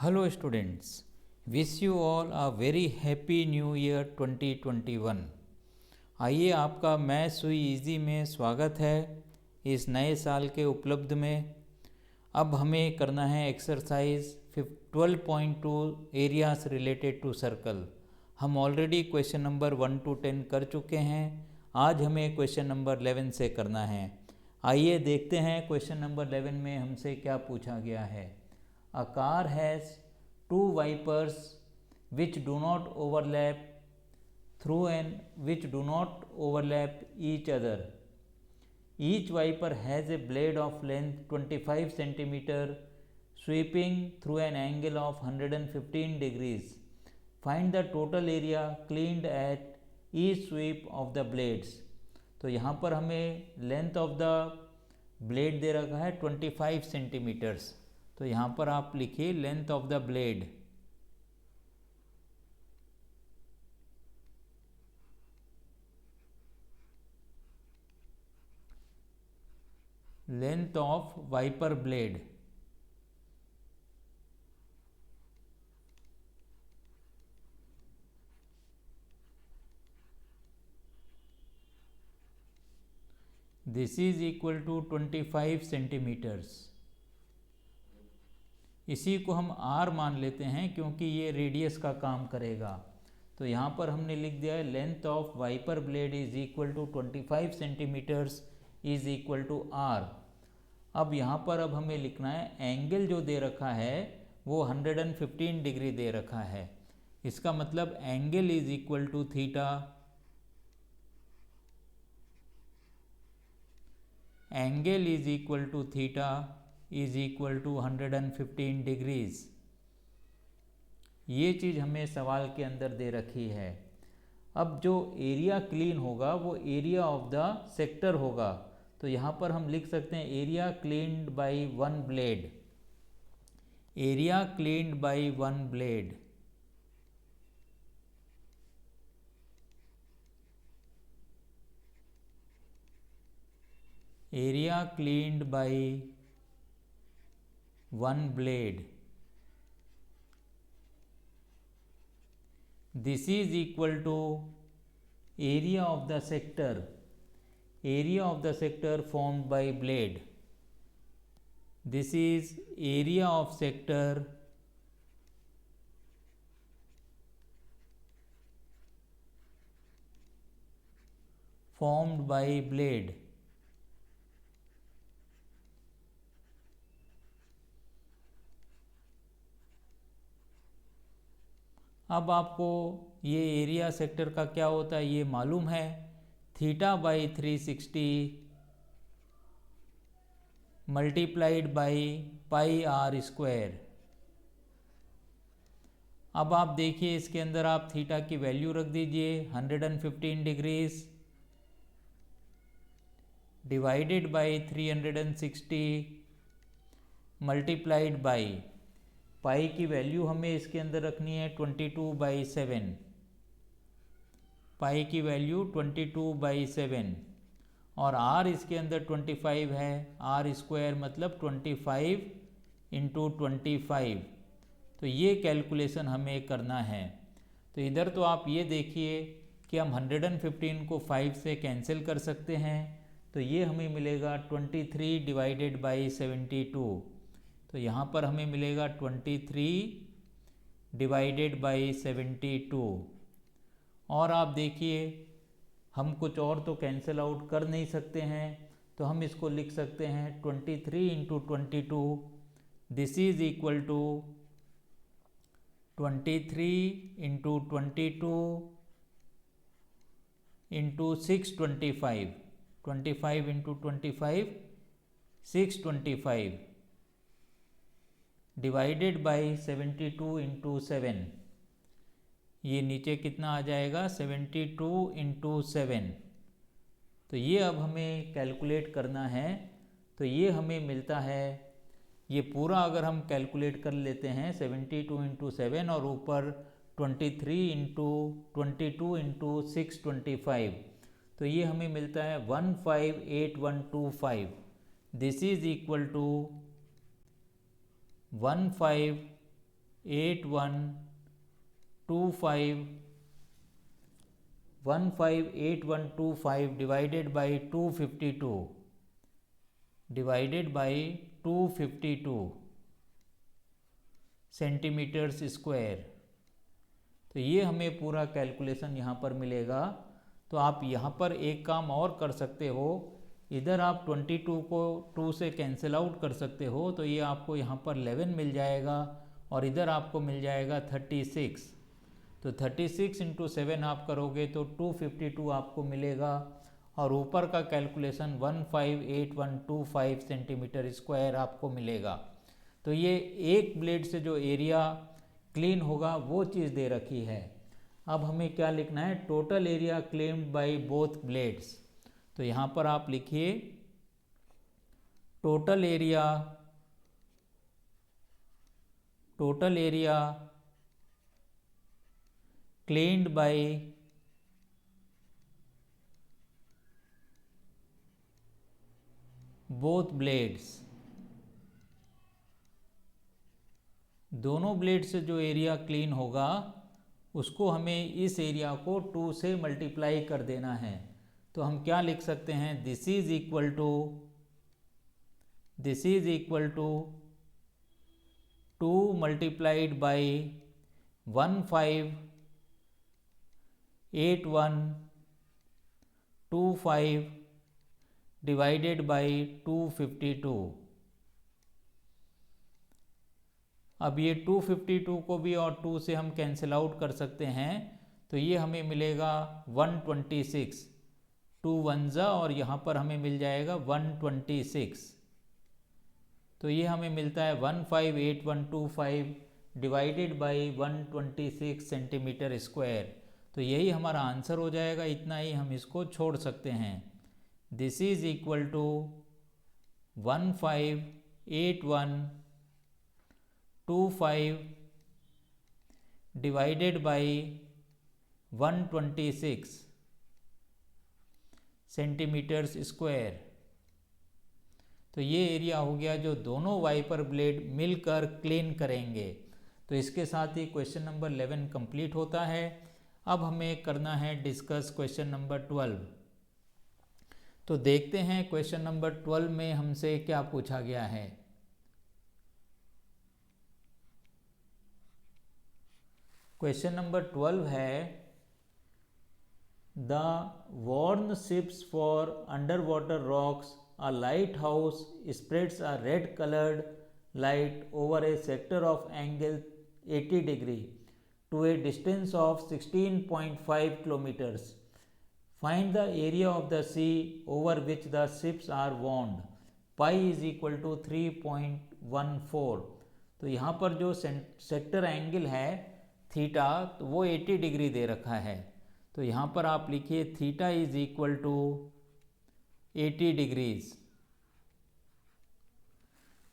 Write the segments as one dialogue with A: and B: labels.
A: Hello students, wish you all a very happy new year 2021। आइए आपका maths हुई easy में स्वागत है इस नए साल के उपलब्ध में। अब हमें करना है exercise 12.2 areas related to circle. हम ऑलरेडी क्वेश्चन नंबर 1 to 10 कर चुके हैं। आज हमें क्वेश्चन नंबर 11 से करना है। आइए देखते हैं क्वेश्चन नंबर 11 में हमसे क्या पूछा गया है। A car has two wipers which do not overlap each other. Each wiper has a blade of length 25 cm sweeping through an angle of 115 degrees. Find the total area cleaned at each sweep of the blades. तो यहाँ पर हमें length of the blade दे रखा है 25 centimetres. तो यहाँ पर आप लिखिए length of the blade, length of wiper blade. This is equal to 25 centimetres. इसी को हम R मान लेते हैं क्योंकि ये रेडियस का काम करेगा। तो यहाँ पर हमने लिख दिया है length of wiper blade is equal to 25 centimetres is equal to R। अब यहाँ पर अब हमें लिखना है एंगल जो दे रखा है वो 115 डिग्री दे रखा है। इसका मतलब angle is equal to theta, angle is equal to theta is equal to 115 degrees. ये चीज़ हमें सवाल के अंदर दे रखी है। अब जो एरिया क्लीन होगा वो एरिया ऑफ द सेक्टर होगा। तो यहाँ पर हम लिख सकते हैं area cleaned by one blade, area cleaned by one blade. Area cleaned by one blade. This is equal to area of the sector, area of the sector formed by blade. This is area of sector formed by blade. अब आपको ये area sector का क्या होता है ये मालूम है, theta by 360 multiplied by pi r square. अब आप देखिए इसके अंदर आप थीटा की वैल्यू रख दीजिए 115 degrees divided by 360 multiplied by pi की वैल्यू हमें इसके अंदर रखनी है 22/7, पाई की वैल्यू 22/7 और आर इसके अंदर 25 है, आर स्क्वायर मतलब 25 इंटू 25। तो ये कैलकुलेशन हमें करना है। तो इधर तो आप ये देखिए कि हम 115 को 5 से कैंसिल कर सकते हैं। तो ये हमें मिलेगा 23 डिवाइडेड बाई 72। तो यहाँ पर हमें मिलेगा 23 डिवाइडेड बाई 72। और आप देखिए हम कुछ और तो कैंसिल आउट कर नहीं सकते हैं, तो हम इसको लिख सकते हैं 23 into 22। This is equal to 23 into 22 into 625, 25 into 25 625 divided by 72 into 7। ये नीचे कितना आ जाएगा 72 इंटू 7। तो ये अब हमें कैलकुलेट करना है। तो ये हमें मिलता है, ये पूरा अगर हम कैलकुलेट कर लेते हैं 72 इंटू 7 और ऊपर 23 इंटू 22 इंटू 625, तो ये हमें मिलता है 158125। This is equal to 158125 158125 divided by 252 centimetres square. तो ये हमें पूरा कैलकुलेशन यहाँ पर मिलेगा। तो आप यहाँ पर एक काम और कर सकते हो, इधर आप 22 को 2 से कैंसिल आउट कर सकते हो, तो ये आपको यहाँ पर 11 मिल जाएगा और इधर आपको मिल जाएगा 36। तो 36 इंटू 7 आप करोगे तो 252 आपको मिलेगा और ऊपर का कैलकुलेशन 158125 सेंटीमीटर स्क्वायर आपको मिलेगा। तो ये एक ब्लेड से जो एरिया क्लीन होगा वो चीज़ दे रखी है। अब हमें क्या लिखना है, total area claimed by both blades. तो यहाँ पर आप लिखिए total area claimed by both blades. दोनों ब्लेड से जो एरिया क्लीन होगा उसको हमें इस एरिया को 2 से मल्टीप्लाई कर देना है। तो हम क्या लिख सकते हैं, this is equal to 2 multiplied by 158125 divided by 252। अब ये 252 को भी और 2 से हम कैंसिल आउट कर सकते हैं, तो ये हमें मिलेगा 126, 2 1 और यहाँ पर हमें मिल जाएगा 126। तो ये हमें मिलता है 158125 डिवाइडेड बाई 126 सेंटीमीटर स्क्वायर। तो यही हमारा आंसर हो जाएगा, इतना ही हम इसको छोड़ सकते हैं। This is equal to 158125 divided by 126 centimetres square. तो ये एरिया हो गया जो दोनों वाइपर ब्लेड मिलकर क्लीन करेंगे। तो इसके साथ ही क्वेश्चन नंबर 11 कंप्लीट होता है। अब हमें करना है डिस्कस क्वेश्चन नंबर 12। तो देखते हैं क्वेश्चन नंबर 12 में हमसे क्या पूछा गया है। क्वेश्चन नंबर 12 है, the warn ships for under water rocks a lighthouse spreads a red colored light over a sector of angle 80 degree to a distance of 16.5 kilometers. Find the area of the sea over which the ships are warned. Pi is equal to 3.14. तो यहाँ पर जो sector angle है theta, तो वो 80 degree दे रखा है। तो यहाँ पर आप लिखिए theta is equal to 80 degrees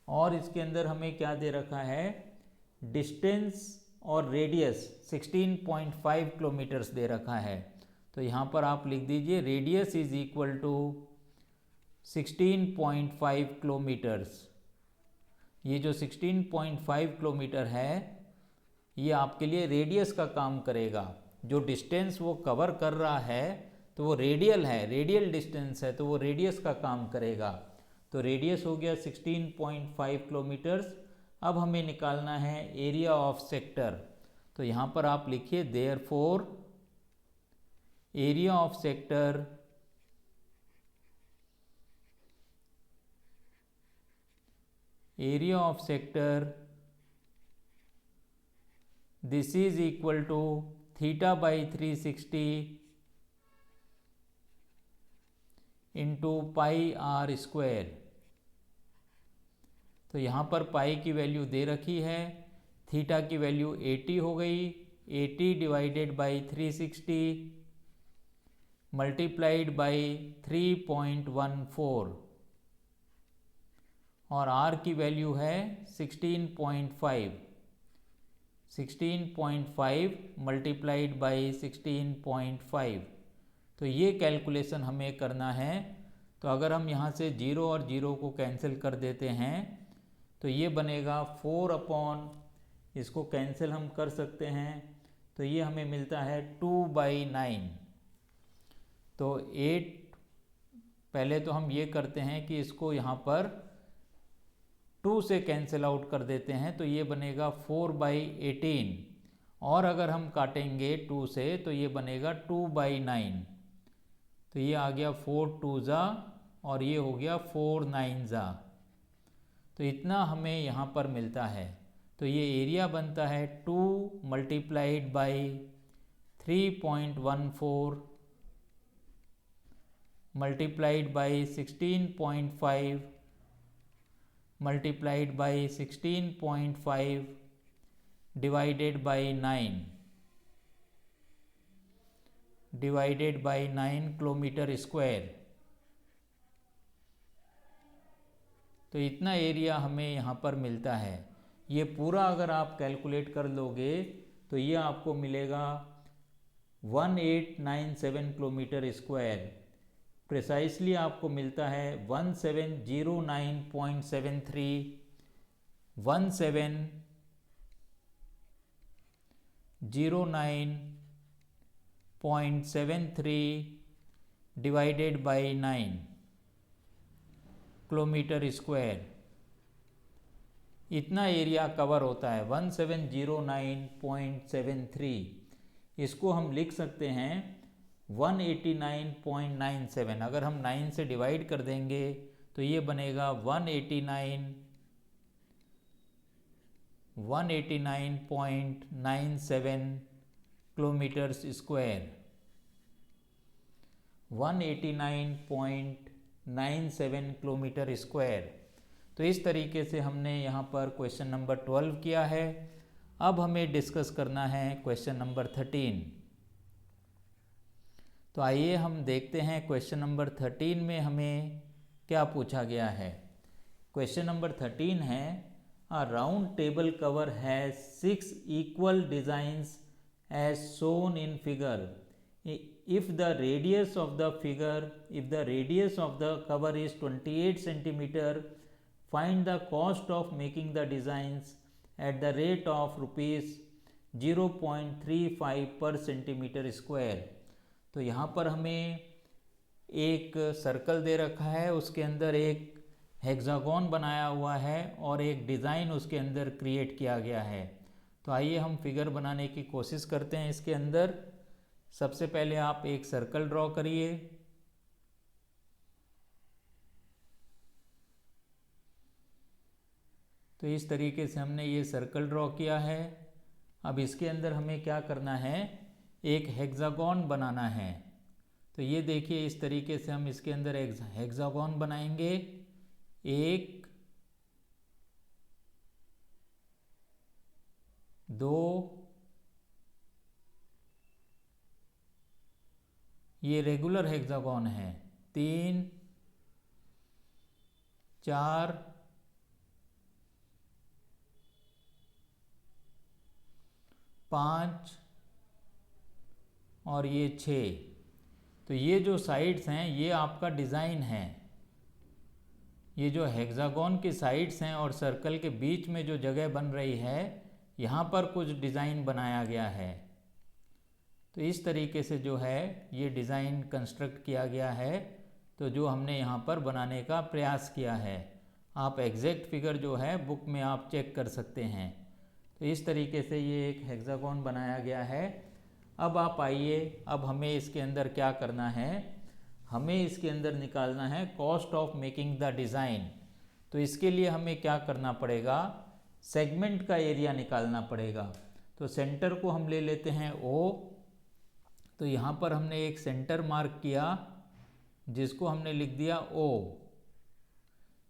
A: और इसके अंदर हमें क्या दे रखा है, डिस्टेंस और रेडियस 16.5 किलोमीटर्स दे रखा है। तो यहाँ पर आप लिख दीजिए radius is equal to 16.5 kilometres. ये जो 16.5 किलोमीटर है ये आपके लिए रेडियस का काम करेगा। जो डिस्टेंस वो कवर कर रहा है तो वो रेडियल है, रेडियल डिस्टेंस है, तो वो रेडियस का काम करेगा। तो रेडियस हो गया 16.5 किलोमीटर्स। अब हमें निकालना है एरिया ऑफ सेक्टर। तो यहाँ पर आप लिखिए therefore area of sector this is equal to theta by 360 into pi r square. तो यहाँ पर पाई की वैल्यू दे रखी है, थीटा की वैल्यू 80 हो गई, 80 डिवाइडेड बाई 360 मल्टीप्लाइड बाई 3.14 और आर की वैल्यू है 16.5 मल्टीप्लाइड बाई 16.5। तो ये कैलकुलेशन हमें करना है। तो अगर हम यहाँ से 0 और 0 को कैंसिल कर देते हैं तो ये बनेगा 4/80 इसको कैंसिल हम कर सकते हैं, तो ये हमें मिलता है 2/9। तो 8, पहले तो हम ये करते हैं कि इसको यहाँ पर 2 से कैंसिल आउट कर देते हैं, तो ये बनेगा 4/18, और अगर हम काटेंगे 2 से तो ये बनेगा 2/9। तो ये आ गया 4 2 ज़ा और ये हो गया 4 9 ज़ा। तो इतना हमें यहाँ पर मिलता है। तो ये एरिया बनता है 2 multiplied by 3.14 multiplied by 16.5 multiplied by 16.5 divided by 9 kilometre square. तो इतना एरिया हमें यहाँ पर मिलता है। ये पूरा अगर आप कैलकुलेट कर लोगे तो ये आपको मिलेगा 1897 किलोमीटर स्क्वायर। प्रिसाइसली आपको मिलता है 1709.73 1709.73 डिवाइडेड बाई 9 किलोमीटर स्क्वायर। इतना एरिया कवर होता है 1709.73। इसको हम लिख सकते हैं 189.97। अगर हम 9 से डिवाइड कर देंगे तो ये बनेगा 189.97 किलोमीटर स्क्वायर। 189.97 kilometre square. तो इस तरीके से हमने यहाँ पर क्वेश्चन नंबर 12 किया है। अब हमें डिस्कस करना है क्वेश्चन नंबर 13। तो आइए हम देखते हैं क्वेश्चन नंबर 13 में हमें क्या पूछा गया है। क्वेश्चन नंबर 13 है, a round table cover has 6 equal designs as shown in figure. If the radius of the cover is 28 centimeter, find the cost of making the designs at the rate of rupees 0.35 per centimeter square। तो यहाँ पर हमें एक circle दे रखा है, उसके अंदर एक हेक्सागोन बनाया हुआ है और एक डिज़ाइन उसके अंदर क्रिएट किया गया है। तो आइए हम फिगर बनाने की कोशिश करते हैं। इसके अंदर सबसे पहले आप एक सर्कल ड्रॉ करिए। तो इस तरीके से हमने ये सर्कल ड्रॉ किया है। अब इसके अंदर हमें क्या करना है, एक हेक्सागोन बनाना है। तो ये देखिए, इस तरीके से हम इसके अंदर एक हेक्सागोन बनाएंगे। 1 2, ये रेगुलर हेक्सागोन है, 3 4 5 और ये 6। तो ये जो साइड्स हैं ये आपका डिज़ाइन है। ये जो हेक्सागोन की साइड्स हैं और सर्कल के बीच में जो जगह बन रही है, यहाँ पर कुछ डिज़ाइन बनाया गया है। तो इस तरीके से जो है ये डिज़ाइन कंस्ट्रक्ट किया गया है। तो जो हमने यहाँ पर बनाने का प्रयास किया है, आप एग्जैक्ट फिगर जो है बुक में आप चेक कर सकते हैं। तो इस तरीके से ये एक हेक्सागोन बनाया गया है। अब आप आइए, अब हमें इसके अंदर क्या करना है, हमें इसके अंदर निकालना है cost of making the design. तो इसके लिए हमें क्या करना पड़ेगा, सेगमेंट का एरिया निकालना पड़ेगा। तो सेंटर को हम ले लेते हैं O। तो यहाँ पर हमने एक सेंटर मार्क किया जिसको हमने लिख दिया O।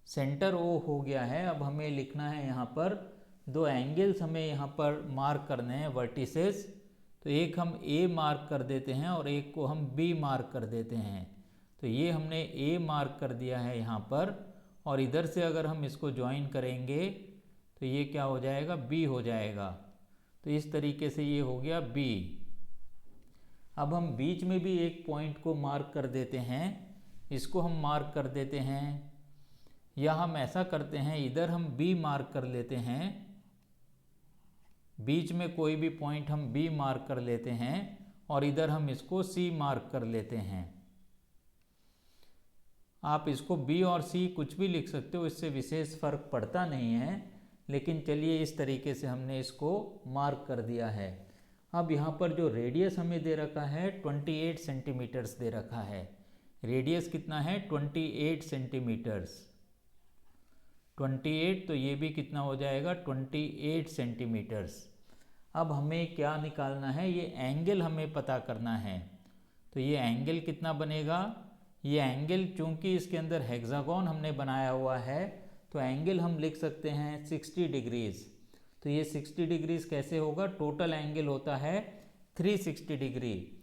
A: सेंटर O हो गया है। अब हमें लिखना है यहाँ पर 2 एंगल्स हमें यहाँ पर मार्क करने हैं, वर्टिसेस। तो एक हम A मार्क कर देते हैं और एक को हम B मार्क कर देते हैं। तो ये हमने A मार्क कर दिया है यहाँ पर, और इधर से अगर हम इसको ज्वाइन करेंगे तो ये क्या हो जाएगा, B हो जाएगा। तो इस तरीके से ये हो गया B। अब हम बीच में भी एक पॉइंट को मार्क कर देते हैं, इसको हम मार्क कर देते हैं, या हम ऐसा करते हैं इधर हम B मार्क कर लेते हैं बीच में कोई भी पॉइंट हम बी मार्क कर लेते हैं और इधर हम इसको सी मार्क कर लेते हैं। आप इसको बी और सी कुछ भी लिख सकते हो, इससे विशेष फ़र्क पड़ता नहीं है, लेकिन चलिए इस तरीके से हमने इसको मार्क कर दिया है। अब यहाँ पर जो रेडियस हमें दे रखा है 28 सेंटीमीटर्स दे रखा है। रेडियस कितना है 28 सेंटीमीटर्स। 28 तो ये भी कितना हो जाएगा 28 सेंटीमीटर्स। अब हमें क्या निकालना है, ये एंगल हमें पता करना है। तो ये एंगल कितना बनेगा, ये एंगल चूंकि इसके अंदर हेक्सागोन हमने बनाया हुआ है तो एंगल हम लिख सकते हैं 60 डिग्रीज। तो ये 60 डिग्रीज कैसे होगा, टोटल एंगल होता है 360 डिग्री।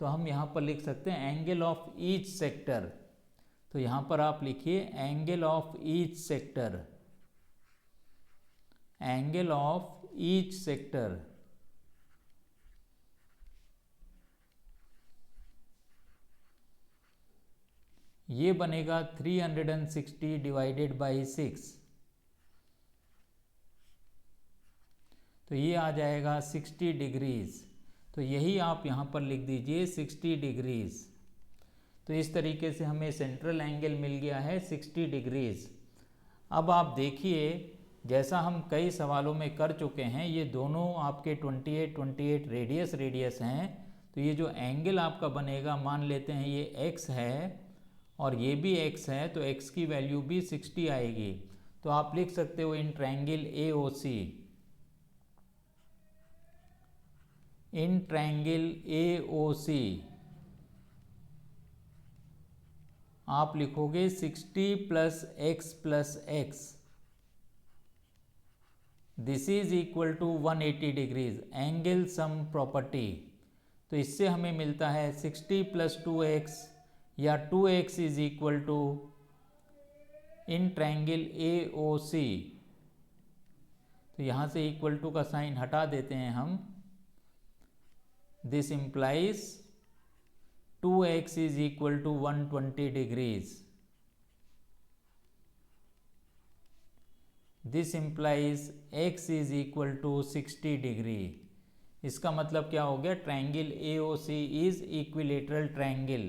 A: तो हम यहाँ पर लिख सकते हैं एंगल ऑफ ईच सेक्टर। तो यहाँ पर आप लिखिए angle of each sector, angle of each sector. ये बनेगा 360 डिवाइडेड बाई 6, तो ये आ जाएगा 60 डिग्रीज। तो यही आप यहाँ पर लिख दीजिए 60 डिग्रीज। तो इस तरीके से हमें सेंट्रल एंगल मिल गया है 60 डिग्रीज। अब आप देखिए जैसा हम कई सवालों में कर चुके हैं, ये दोनों आपके 28 रेडियस हैं। तो ये जो एंगल आपका बनेगा, मान लेते हैं ये x है और ये भी x है, तो x की वैल्यू भी 60 आएगी। तो आप लिख सकते हो in triangle AOC, in triangle AOC आप लिखोगे 60 plus x, this is equal to 180 degrees, angle sum property. तो इससे हमें मिलता है 60 प्लस 2x या 2x is equal to in triangle AOC। तो यहाँ से इक्वल टू का साइन हटा देते हैं हम। This implies 2x is equal to 120 degrees. This implies x is equal to 60 degree. इसका मतलब क्या हो गया, triangle AOC is equilateral triangle.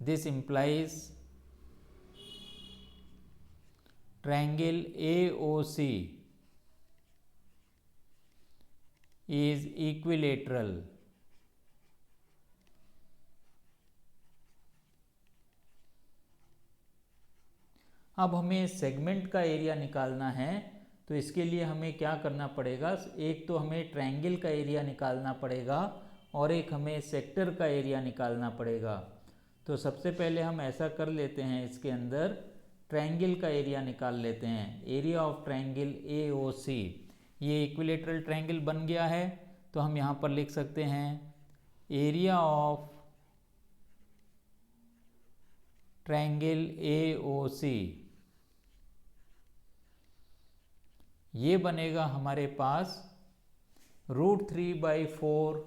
A: This implies triangle AOC is equilateral. अब हमें सेगमेंट का एरिया निकालना है। तो इसके लिए हमें क्या करना पड़ेगा, एक तो हमें ट्रायंगल का एरिया निकालना पड़ेगा और एक हमें सेक्टर का एरिया निकालना पड़ेगा। तो सबसे पहले हम ऐसा कर लेते हैं, इसके अंदर ट्रायंगल का एरिया निकाल लेते हैं। एरिया ऑफ ट्रायंगल AOC, ये इक्विलेटरल ट्रायंगल बन गया है। तो हम यहाँ पर लिख सकते हैं एरिया ऑफ ट्रायंगल AOC, ये बनेगा हमारे पास √3/4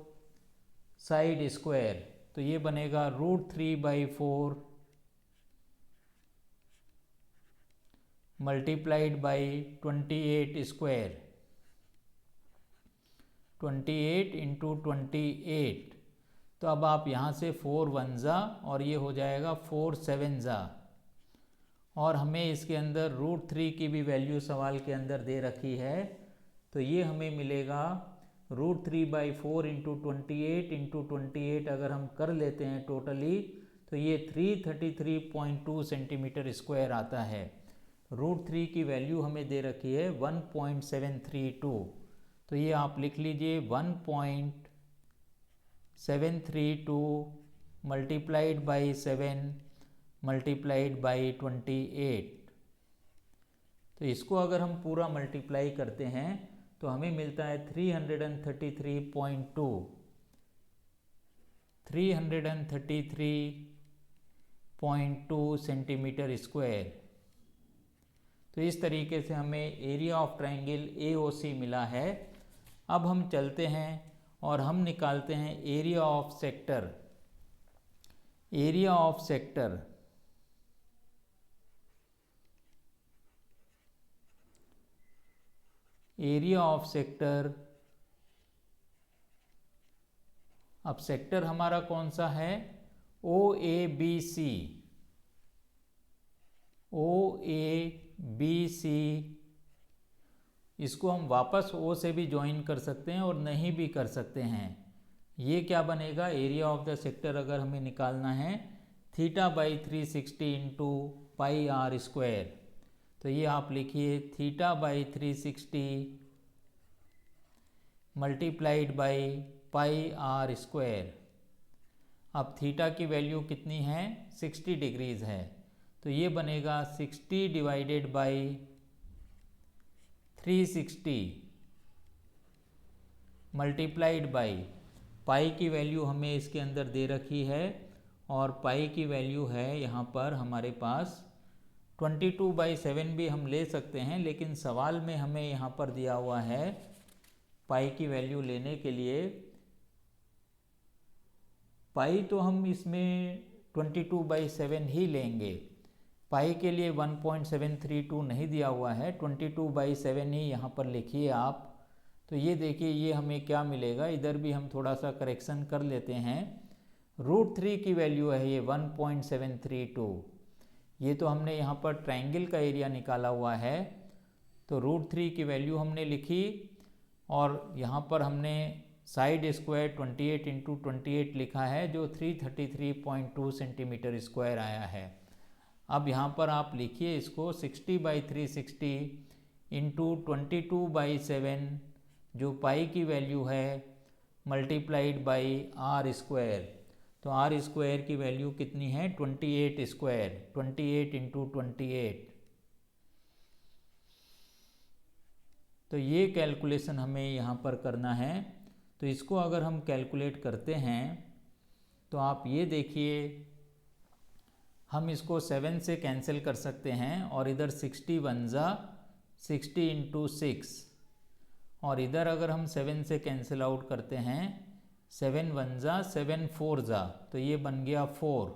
A: साइड स्क्वायर। तो ये बनेगा √3/4 मल्टीप्लाइड बाई 28 स्क्वायर, 28 इंटू 28। तो अब आप यहाँ से 4 1 जा और ये हो जाएगा 4 7 जा, और हमें इसके अंदर √3 की भी वैल्यू सवाल के अंदर दे रखी है। तो ये हमें मिलेगा √3/4 इंटू 28 अगर हम कर लेते हैं टोटली, तो ये 333.2 सेंटीमीटर स्क्वायर आता है। √3 की वैल्यू हमें दे रखी है 1.732। तो ये आप लिख लीजिए 1.732 मल्टीप्लाइड बाई 7 मल्टीप्लाइड बाई 28। तो इसको अगर हम पूरा मल्टीप्लाई करते हैं तो हमें मिलता है 333.2 सेंटीमीटर स्क्वायर। तो इस तरीके से हमें एरिया ऑफ ट्रायंगल AOC मिला है। अब हम चलते हैं और हम निकालते हैं area of sector. Area of sector, area of sector अब सेक्टर हमारा कौन सा है? ओ A B C. O A B C, इसको हम वापस ओ से भी ज्वाइन कर सकते हैं और नहीं भी कर सकते हैं। ये क्या बनेगा? एरिया ऑफ द सेक्टर अगर हमें निकालना है theta by 360 into pi r square, तो ये आप लिखिए theta by 360 multiplied by pi r square. अब थीटा की वैल्यू कितनी है? 60 डिग्रीज़ है, तो ये बनेगा 60 divided by 360 multiplied by, pi की वैल्यू हमें इसके अंदर दे रखी है और पाई की वैल्यू है यहाँ पर हमारे पास 22/7 भी हम ले सकते हैं, लेकिन सवाल में हमें यहाँ पर दिया हुआ है पाई की वैल्यू लेने के लिए। पाई तो हम इसमें 22/7 ही लेंगे, पाई के लिए 1.732 नहीं दिया हुआ है, 22/7 ही यहाँ पर लिखिए आप। तो ये देखिए ये हमें क्या मिलेगा, इधर भी हम थोड़ा सा करेक्शन कर लेते हैं। √3 की वैल्यू है ये 1.732। ये तो हमने यहाँ पर ट्रायंगल का एरिया निकाला हुआ है, तो √3 की वैल्यू हमने लिखी और यहाँ पर हमने साइड स्क्वायर 28 इंटू 28 लिखा है, जो 333.2 सेंटीमीटर स्क्वायर आया है। अब यहाँ पर आप लिखिए इसको 60/360 इंटू 22/7, जो पाई की वैल्यू है, मल्टीप्लाइड बाई आर स्क्वायर। तो आर स्क्वायर की वैल्यू कितनी है? 28 स्क्वायर, 28 इंटू 28। तो ये कैलकुलेशन हमें यहाँ पर करना है। तो इसको अगर हम कैलकुलेट करते हैं तो आप ये देखिए, हम इसको 7 से कैंसिल कर सकते हैं और इधर 60 1 जा 60 इंटू 6, और इधर अगर हम 7 से कैंसिल आउट करते हैं 7 1 जा 7 4 जा, तो ये बन गया 4।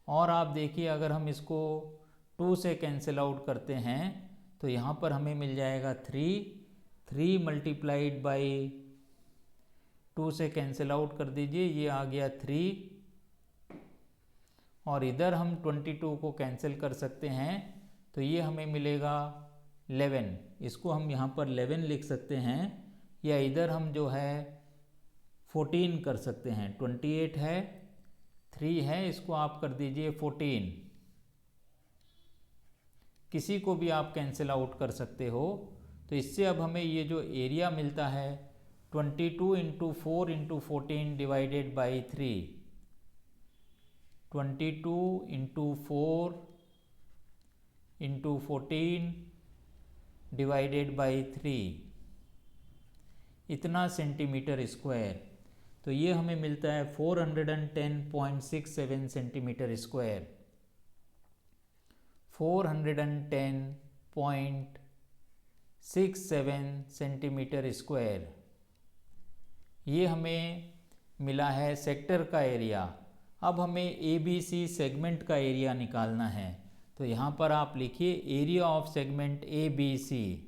A: और आप देखिए अगर हम इसको 2 से कैंसिल आउट करते हैं तो यहाँ पर हमें मिल जाएगा 3 मल्टीप्लाइड बाई 2 से कैंसिल आउट कर दीजिए, ये आ गया 3, और इधर हम 22 को कैंसिल कर सकते हैं तो ये हमें मिलेगा 11। इसको हम यहाँ पर 11 लिख सकते हैं, या इधर हम जो है 14 कर सकते हैं। 28 है, 3 है, इसको आप कर दीजिए 14। किसी को भी आप कैंसिल आउट कर सकते हो। तो इससे अब हमें ये जो एरिया मिलता है 22 into 4 into 14 divided by 3, 22 into 4 into 14 divided by 3, इतना सेंटीमीटर स्क्वायर। तो ये हमें मिलता है 410.67 सेंटीमीटर स्क्वायर, 410.67 सेंटीमीटर स्क्वायर। ये हमें मिला है सेक्टर का एरिया। अब हमें ABC सेगमेंट का एरिया निकालना है, तो यहाँ पर आप लिखिए area of segment ABC।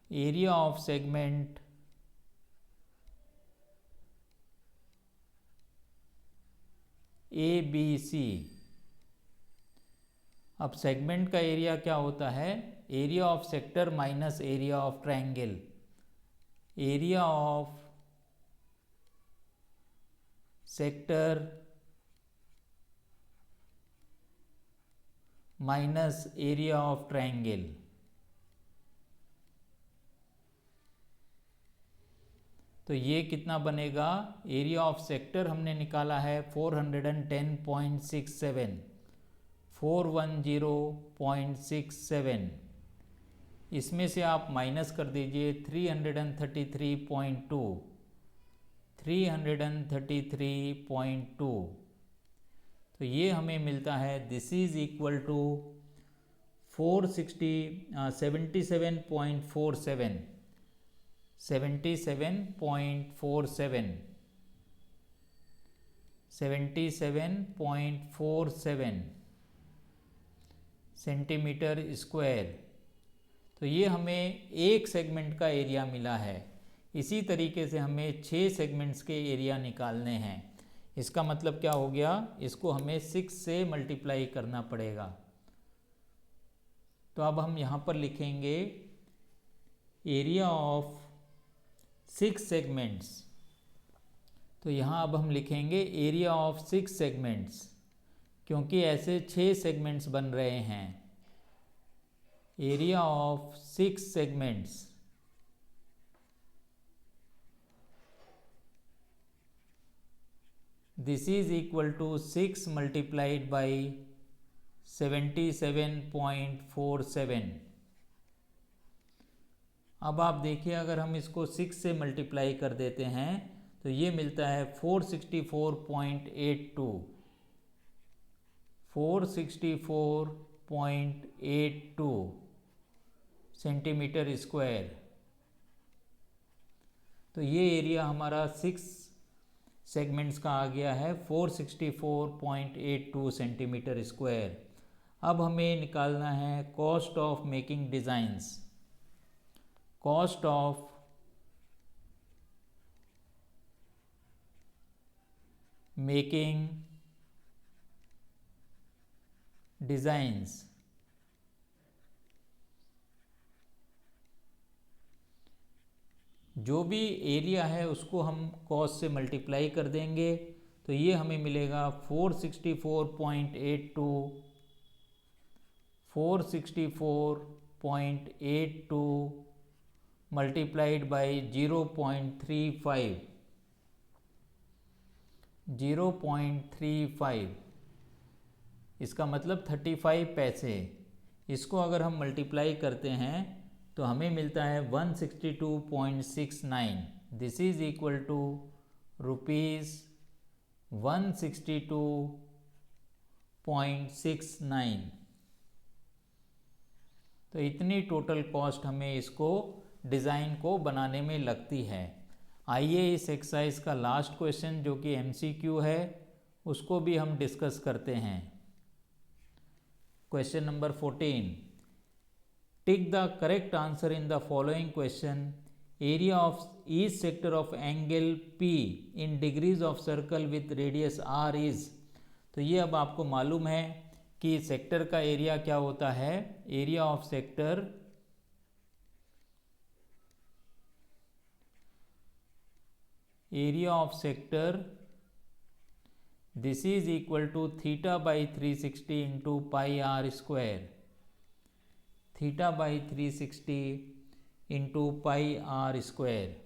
A: Area of segment ABC। अब सेगमेंट का एरिया क्या होता है? Area of sector minus area of triangle. Area of sector minus area of triangle. तो ये कितना बनेगा? एरिया ऑफ सेक्टर हमने निकाला है 410.67, 410.67। इसमें से आप माइनस कर दीजिए 333.2, 333.2। तो ये हमें मिलता है this is equal to 77.47, 77.47, 77.47 centimetre square. तो ये हमें एक सेगमेंट का एरिया मिला है। इसी तरीके से हमें 6 सेगमेंट्स के एरिया निकालने हैं। इसका मतलब क्या हो गया, इसको हमें 6 से मल्टीप्लाई करना पड़ेगा। तो अब हम यहाँ पर लिखेंगे एरिया ऑफ 6 सेगमेंट्स। तो यहाँ अब हम लिखेंगे एरिया ऑफ 6 सेगमेंट्स, क्योंकि ऐसे 6 सेगमेंट्स बन रहे हैं। Area of 6 segments, this is equal to 6 multiplied by 77.47। अब आप देखिए, अगर हम इसको 6 से मल्टीप्लाई कर देते हैं तो ये मिलता है 464.82। 464.82 सेंटीमीटर स्क्वायर। तो ये एरिया हमारा 6 सेगमेंट्स का आ गया है 464.82 सेंटीमीटर स्क्वायर। अब हमें निकालना है cost of making designs. Cost of making designs. जो भी एरिया है उसको हम कॉस से मल्टीप्लाई कर देंगे, तो ये हमें मिलेगा 464.82 मल्टीप्लाइड बाई 0.35। इसका मतलब 35 पैसे। इसको अगर हम मल्टीप्लाई करते हैं तो हमें मिलता है 162.69। This is equal to ₹162.69। तो इतनी टोटल कॉस्ट हमें इसको डिज़ाइन को बनाने में लगती है। आइए इस एक्सरसाइज का लास्ट क्वेश्चन, जो कि MCQ है, उसको भी हम डिस्कस करते हैं। Question number 14, tick the correct answer in the following question. Area of each sector of angle P in degrees of circle with radius R is. तो ये अब आपको मालूम है कि सेक्टर का एरिया क्या होता है। Area of sector this is equal to theta by 360 into pi R square. Theta by 360 into pi R square.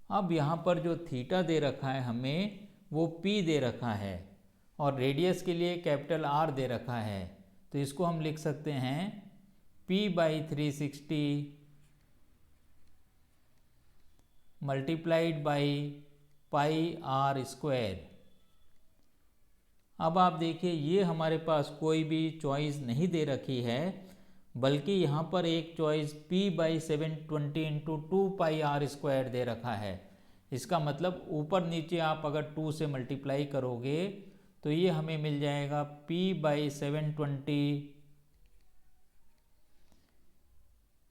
A: अब यहाँ पर जो थीटा दे रखा है हमें, वो P दे रखा है, और रेडियस के लिए कैपिटल R दे रखा है। तो इसको हम लिख सकते हैं P by 360 multiplied by pi R square. अब आप देखिए, ये हमारे पास कोई भी चॉइस नहीं दे रखी है, बल्कि यहाँ पर एक choice P by 720 into 2 pi R square दे रखा है। इसका मतलब ऊपर नीचे आप अगर 2 से मल्टीप्लाई करोगे तो ये हमें मिल जाएगा P by 720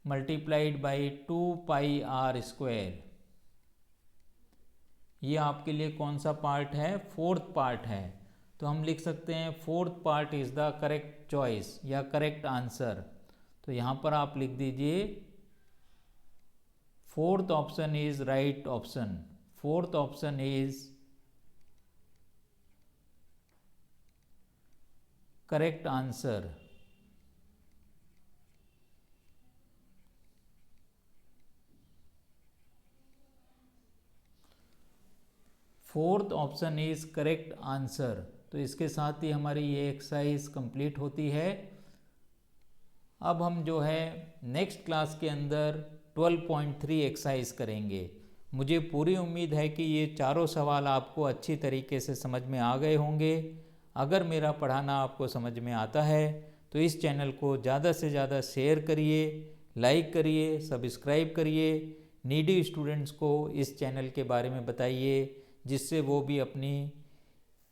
A: multiplied by 2 pi R square. ये आपके लिए कौन सा पार्ट है, 4th पार्ट है। तो हम लिख सकते हैं 4th part is the correct choice या करेक्ट आंसर। तो यहाँ पर आप लिख दीजिए 4th option is right option. 4th option is correct answer. Fourth option is correct answer. तो इसके साथ ही हमारी ये एक्सरसाइज कंप्लीट होती है। अब हम जो है नेक्स्ट क्लास के अंदर 12.3 एक्सरसाइज करेंगे। मुझे पूरी उम्मीद है कि ये चारों सवाल आपको अच्छी तरीके से समझ में आ गए होंगे। अगर मेरा पढ़ाना आपको समझ में आता है तो इस चैनल को ज़्यादा से ज़्यादा शेयर करिए, लाइक करिए, सब्सक्राइब करिए। नीडी स्टूडेंट्स को इस चैनल के बारे में बताइए, जिससे वो भी अपनी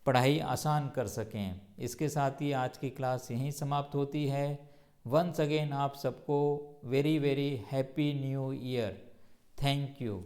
A: पढ़ाई आसान कर सकें। इसके साथ ही आज की क्लास यहीं समाप्त होती है। वंस अगेन आप सबको very very happy new year. Thank you.